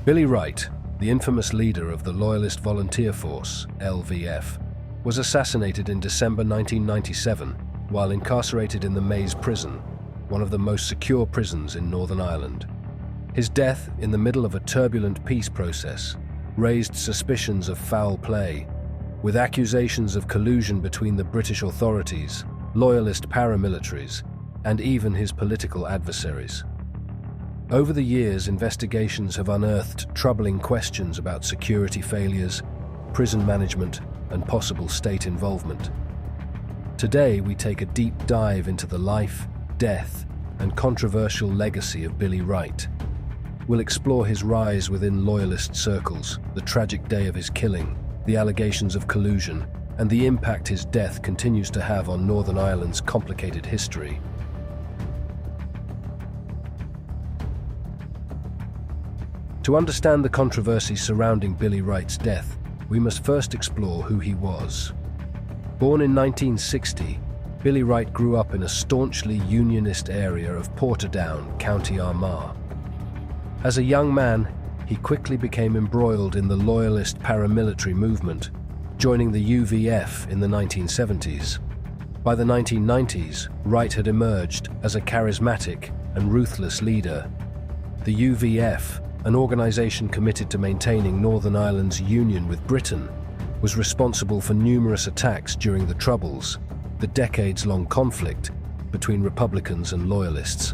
Billy Wright, the infamous leader of the Loyalist Volunteer Force, LVF, was assassinated in December 1997 while incarcerated in the Maze prison, one of the most secure prisons in Northern Ireland. His death in the middle of a turbulent peace process raised suspicions of foul play, with accusations of collusion between the British authorities, Loyalist paramilitaries, and even his political adversaries. Over the years, investigations have unearthed troubling questions about security failures, prison management, and possible state involvement. Today, we take a deep dive into the life, death, and controversial legacy of Billy Wright. We'll explore his rise within Loyalist circles, the tragic day of his killing, the allegations of collusion, and the impact his death continues to have on Northern Ireland's complicated history. To understand the controversy surrounding Billy Wright's death, we must first explore who he was. Born in 1960, Billy Wright grew up in a staunchly unionist area of Portadown, County Armagh. As a young man, he quickly became embroiled in the Loyalist paramilitary movement, joining the UVF in the 1970s. By the 1990s, Wright had emerged as a charismatic and ruthless leader. The UVF, an organisation committed to maintaining Northern Ireland's union with Britain, was responsible for numerous attacks during the Troubles, the decades-long conflict between Republicans and Loyalists.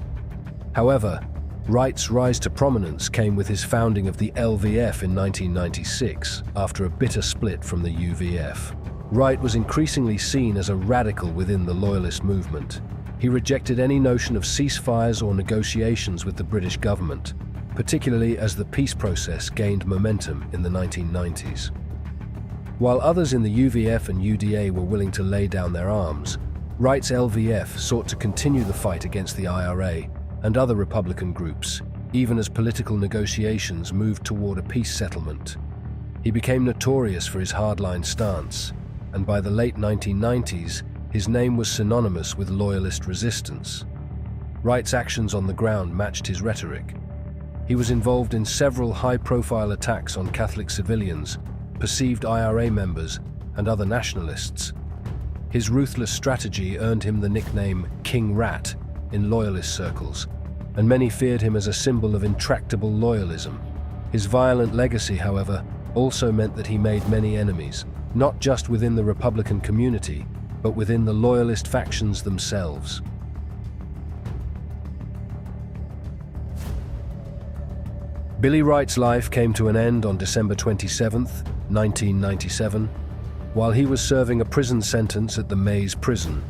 However, Wright's rise to prominence came with his founding of the LVF in 1996, after a bitter split from the UVF. Wright was increasingly seen as a radical within the Loyalist movement. He rejected any notion of ceasefires or negotiations with the British government, particularly as the peace process gained momentum in the 1990s. While others in the UVF and UDA were willing to lay down their arms, Wright's LVF sought to continue the fight against the IRA and other Republican groups, even as political negotiations moved toward a peace settlement. He became notorious for his hardline stance, and by the late 1990s, his name was synonymous with Loyalist resistance. Wright's actions on the ground matched his rhetoric. He was involved in several high-profile attacks on Catholic civilians, perceived IRA members, and other nationalists. His ruthless strategy earned him the nickname King Rat in Loyalist circles, and many feared him as a symbol of intractable loyalism. His violent legacy, however, also meant that he made many enemies, not just within the Republican community, but within the Loyalist factions themselves. Billy Wright's life came to an end on December 27, 1997, while he was serving a prison sentence at the Maze prison,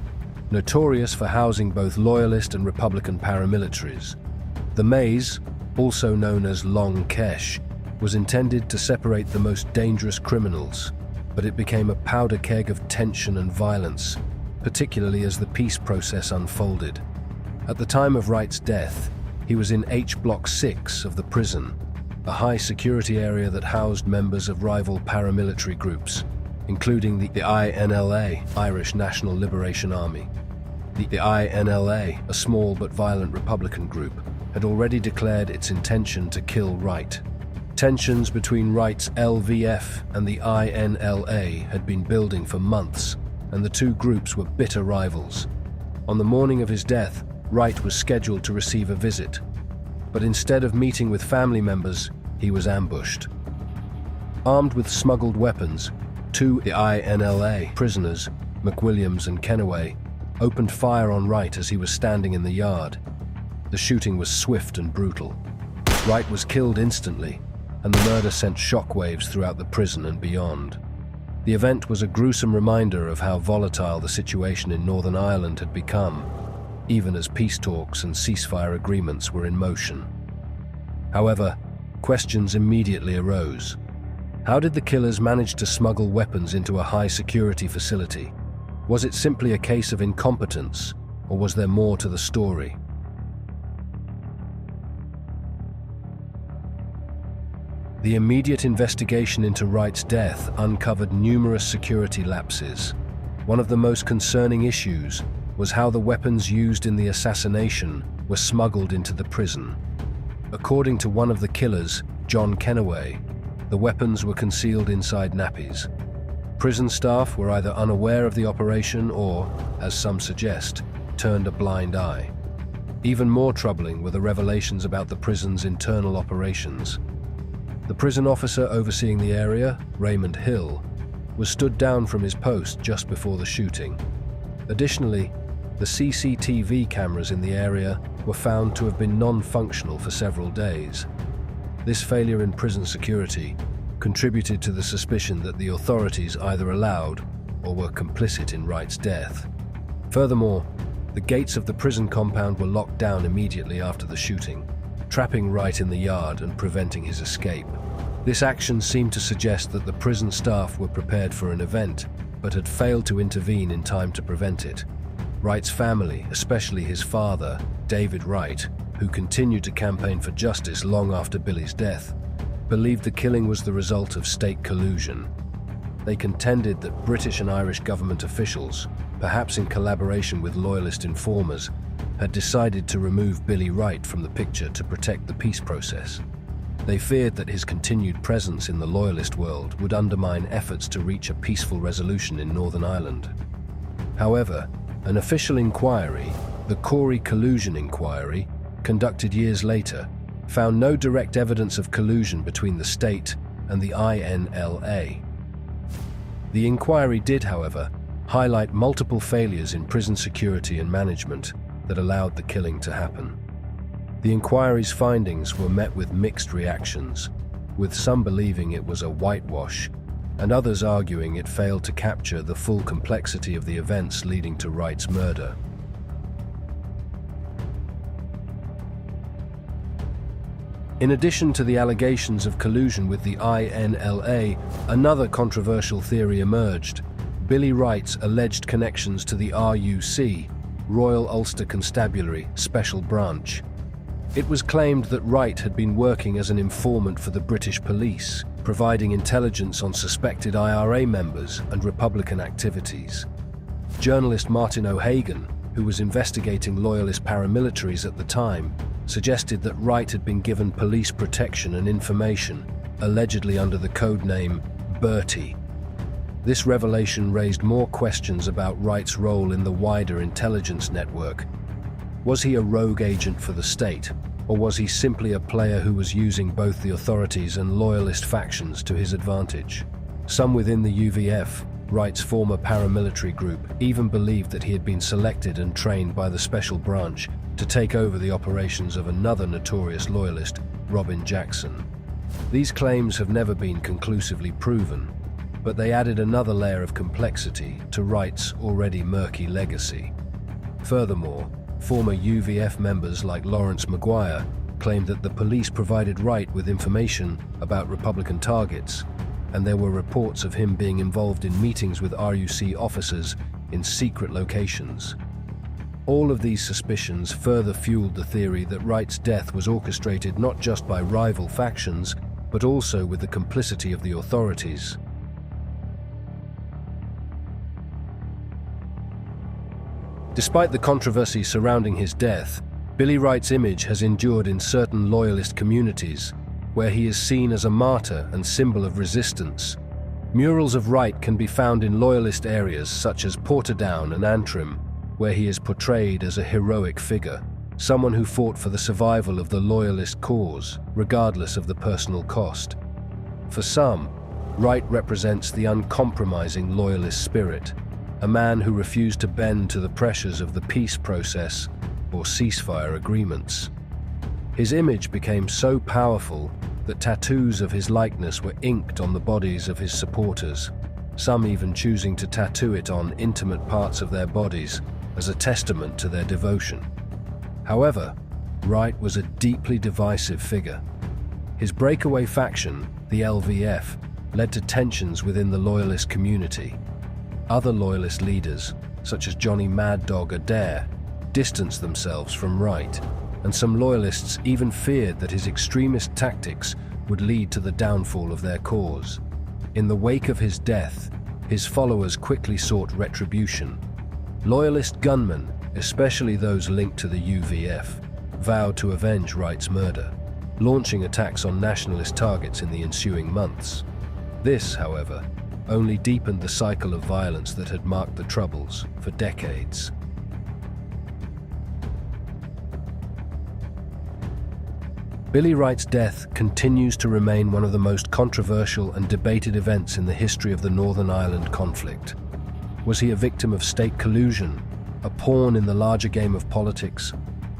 notorious for housing both Loyalist and Republican paramilitaries. The Maze, also known as Long Kesh, was intended to separate the most dangerous criminals, but it became a powder keg of tension and violence, particularly as the peace process unfolded. At the time of Wright's death, he was in H Block 6 of the prison, a high-security area that housed members of rival paramilitary groups, including the INLA, Irish National Liberation Army. The INLA, a small but violent Republican group, had already declared its intention to kill Wright. Tensions between Wright's LVF and the INLA had been building for months, and the two groups were bitter rivals. On the morning of his death, Wright was scheduled to receive a visit, but instead of meeting with family members, he was ambushed. Armed with smuggled weapons, two INLA prisoners, McWilliams and Kennaway, opened fire on Wright as he was standing in the yard. The shooting was swift and brutal. Wright was killed instantly, and the murder sent shockwaves throughout the prison and beyond. The event was a gruesome reminder of how volatile the situation in Northern Ireland had become, even as peace talks and ceasefire agreements were in motion. However, questions immediately arose. How did the killers manage to smuggle weapons into a high-security facility? Was it simply a case of incompetence, or was there more to the story? The immediate investigation into Wright's death uncovered numerous security lapses. One of the most concerning issues was how the weapons used in the assassination were smuggled into the prison. According to one of the killers, John Kennaway. The weapons were concealed inside nappies. Prison staff were either unaware of the operation or, as some suggest, turned a blind eye. Even more troubling were the revelations about the prison's internal operations. The prison officer overseeing the area, Raymond Hill, was stood down from his post just before the shooting. Additionally, the CCTV cameras in the area were found to have been non-functional for several days. This failure in prison security contributed to the suspicion that the authorities either allowed or were complicit in Wright's death. Furthermore, the gates of the prison compound were locked down immediately after the shooting, trapping Wright in the yard and preventing his escape. This action seemed to suggest that the prison staff were prepared for an event, but had failed to intervene in time to prevent it. Wright's family, especially his father, David Wright, who continued to campaign for justice long after Billy's death, believed the killing was the result of state collusion. They contended that British and Irish government officials, perhaps in collaboration with Loyalist informers, had decided to remove Billy Wright from the picture to protect the peace process. They feared that his continued presence in the Loyalist world would undermine efforts to reach a peaceful resolution in Northern Ireland. However, an official inquiry, the Collusion inquiry, conducted years later, found no direct evidence of collusion between the state and the INLA. The inquiry did, however, highlight multiple failures in prison security and management that allowed the killing to happen. The inquiry's findings were met with mixed reactions, with some believing it was a whitewash and others arguing it failed to capture the full complexity of the events leading to Wright's murder. In addition to the allegations of collusion with the INLA, another controversial theory emerged: Billy Wright's alleged connections to the RUC, Royal Ulster Constabulary Special Branch. It was claimed that Wright had been working as an informant for the British police, providing intelligence on suspected IRA members and Republican activities. Journalist Martin O'Hagan, who was investigating Loyalist paramilitaries at the time, suggested that Wright had been given police protection and information, allegedly under the code name Bertie. This revelation raised more questions about Wright's role in the wider intelligence network. Was he a rogue agent for the state, or was he simply a player who was using both the authorities and Loyalist factions to his advantage? Some within the UVF, Wright's former paramilitary group, even believed that he had been selected and trained by the Special Branch to take over the operations of another notorious Loyalist, Robin Jackson. These claims have never been conclusively proven, but they added another layer of complexity to Wright's already murky legacy. Furthermore, former UVF members like Lawrence Maguire claimed that the police provided Wright with information about Republican targets, and there were reports of him being involved in meetings with RUC officers in secret locations. All of these suspicions further fueled the theory that Wright's death was orchestrated not just by rival factions, but also with the complicity of the authorities. Despite the controversy surrounding his death, Billy Wright's image has endured in certain Loyalist communities, where he is seen as a martyr and symbol of resistance. Murals of Wright can be found in Loyalist areas such as Portadown and Antrim, where he is portrayed as a heroic figure, someone who fought for the survival of the Loyalist cause, regardless of the personal cost. For some, Wright represents the uncompromising Loyalist spirit, a man who refused to bend to the pressures of the peace process or ceasefire agreements. His image became so powerful that tattoos of his likeness were inked on the bodies of his supporters, some even choosing to tattoo it on intimate parts of their bodies as a testament to their devotion. However, Wright was a deeply divisive figure. His breakaway faction, the LVF, led to tensions within the Loyalist community. Other Loyalist leaders, such as Johnny Mad Dog Adair, distanced themselves from Wright, and some Loyalists even feared that his extremist tactics would lead to the downfall of their cause. In the wake of his death, his followers quickly sought retribution. Loyalist gunmen, especially those linked to the UVF, vowed to avenge Wright's murder. launching attacks on nationalist targets in the ensuing months. This, however, only deepened the cycle of violence that had marked the Troubles for decades. Billy Wright's death continues to remain one of the most controversial and debated events in the history of the Northern Ireland conflict. Was he a victim of state collusion, a pawn in the larger game of politics,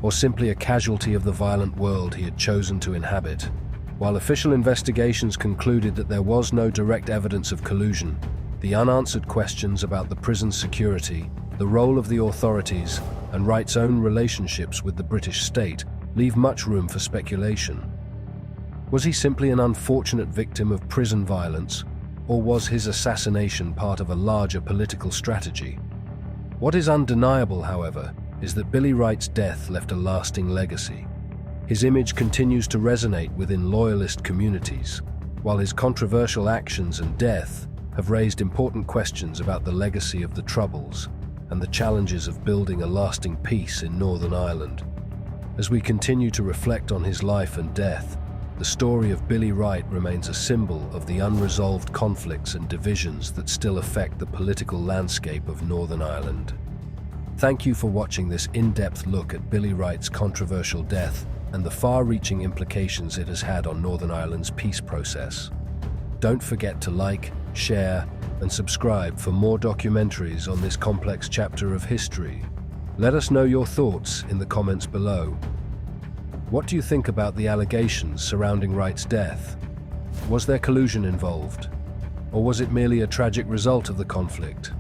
or simply a casualty of the violent world he had chosen to inhabit? While official investigations concluded that there was no direct evidence of collusion, the unanswered questions about the prison's security, the role of the authorities, and Wright's own relationships with the British state leave much room for speculation. Was he simply an unfortunate victim of prison violence, or was his assassination part of a larger political strategy? What is undeniable, however, is that Billy Wright's death left a lasting legacy. His image continues to resonate within Loyalist communities, while his controversial actions and death have raised important questions about the legacy of the Troubles and the challenges of building a lasting peace in Northern Ireland. As we continue to reflect on his life and death, the story of Billy Wright remains a symbol of the unresolved conflicts and divisions that still affect the political landscape of Northern Ireland. Thank you for watching this in-depth look at Billy Wright's controversial death and the far-reaching implications it has had on Northern Ireland's peace process. Don't forget to like, share, and subscribe for more documentaries on this complex chapter of history. Let us know your thoughts in the comments below. What do you think about the allegations surrounding Wright's death? Was there collusion involved? Or was it merely a tragic result of the conflict?